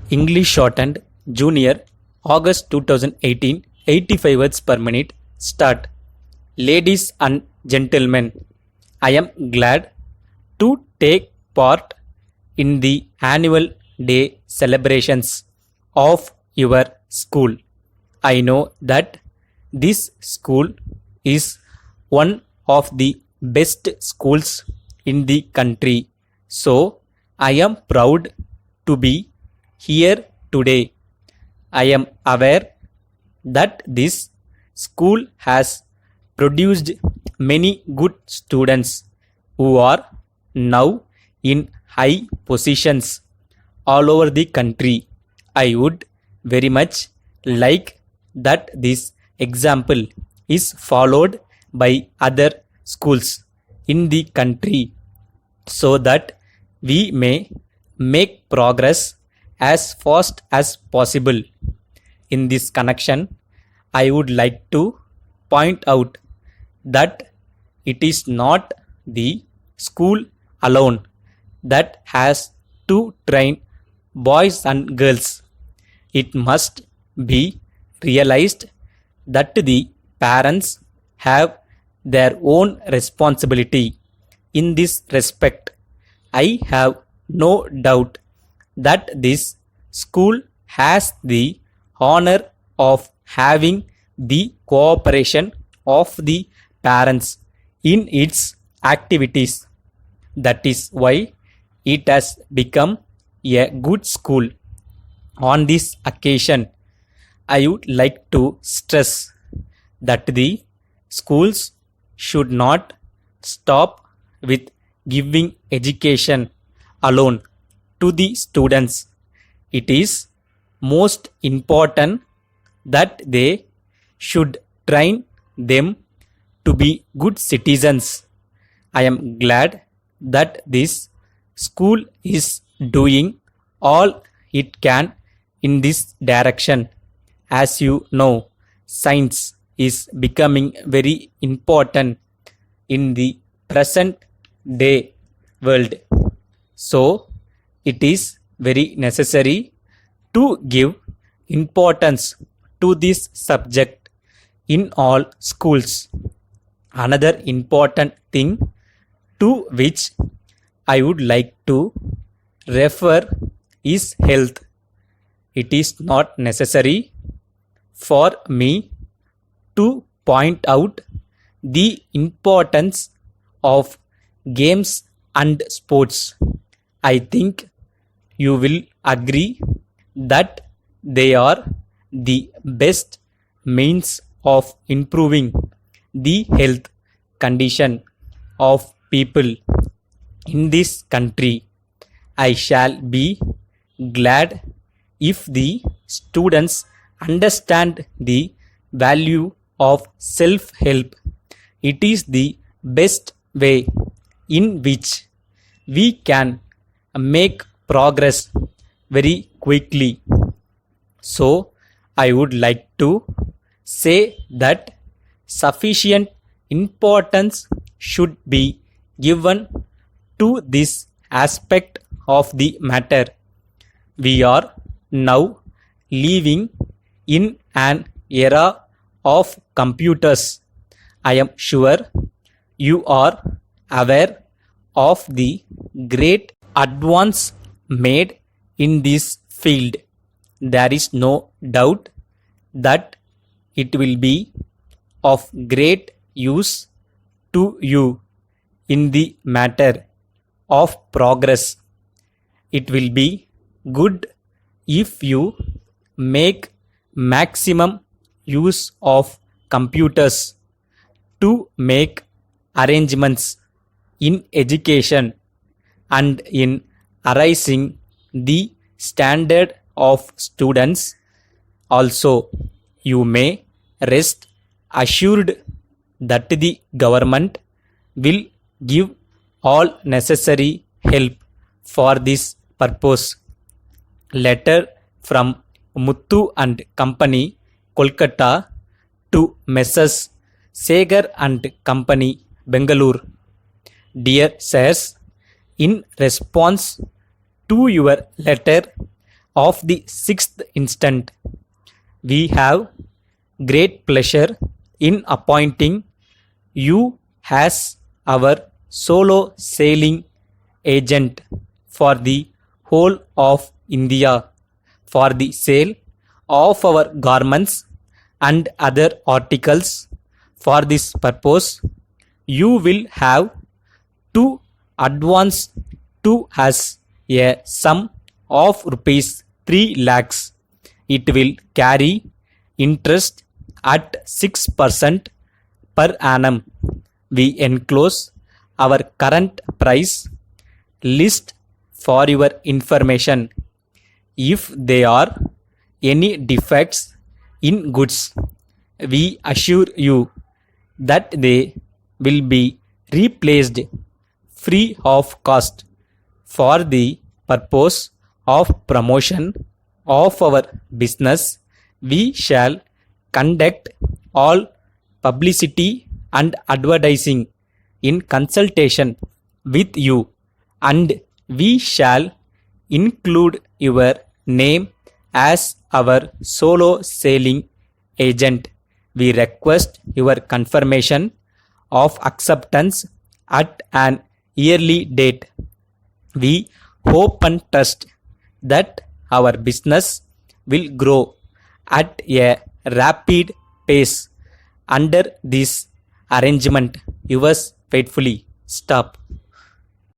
English shortened Junior August 2018 85 words per minute. Start. Ladies and gentlemen, I am glad to take part in the annual day celebrations of your school. I know that this school is one of the best schools in the country. So I am proud to be here today. I am aware that this school has produced many good students who are now in high positions all over the country. I would very much like that this example is followed by other schools in the country so that we may make progress as fast as possible. In this connection, I would like to point out that it is not the school alone that has to train boys and girls. It must be realized that the parents have their own responsibility in this respect. I have no doubt that this school has the honor of having the cooperation of the parents in its activities. That is why it has become a good school. On this occasion, I would like to stress that the schools should not stop with giving education alone to the students. It is most important that they should train them to be good citizens. I am glad that this school is doing all it can in this direction. As you know, science is becoming very important in the present day world. So it is very necessary to give importance to this subject in all schools. Another important thing to which I would like to refer is health. It is not necessary for me to point out the importance of games and sports. I think you will agree that they are the best means of improving the health condition of people in this country. I shall be glad if the students understand the value of self-help. It is the best way in which we can make progress very quickly. So I would like to say that sufficient importance should be given to this aspect of the matter. We are now living in an era of computers. I am sure you are aware of the great advance made in this field. There is no doubt that it will be of great use to you in the matter of progress. It will be good if you make maximum use of computers to make arrangements in education and in arising the standard of students. Also, you may rest assured that the government will give all necessary help for this purpose. Letter from Muthu and Company, Kolkata to Messrs. Segar and Company, Bengaluru. Dear Sirs, in response to your letter, of the sixth instant. We have great pleasure in appointing you as our solo sailing agent for the whole of India for the sale of our garments and other articles. For this purpose, you will have to advance to us a sum of rupees 3 lakhs. It will carry interest at 6% per annum. We enclose our current price list for your information. If there are any defects in goods, we assure you that they will be replaced free of cost. For the purpose of promotion of our business, we shall conduct all publicity and advertising in consultation with you, and we shall include your name as our solo sailing agent. We request your confirmation of acceptance at an early date. We hope and trust that our business will grow at a rapid pace under this arrangement. Yours faithfully, Stop.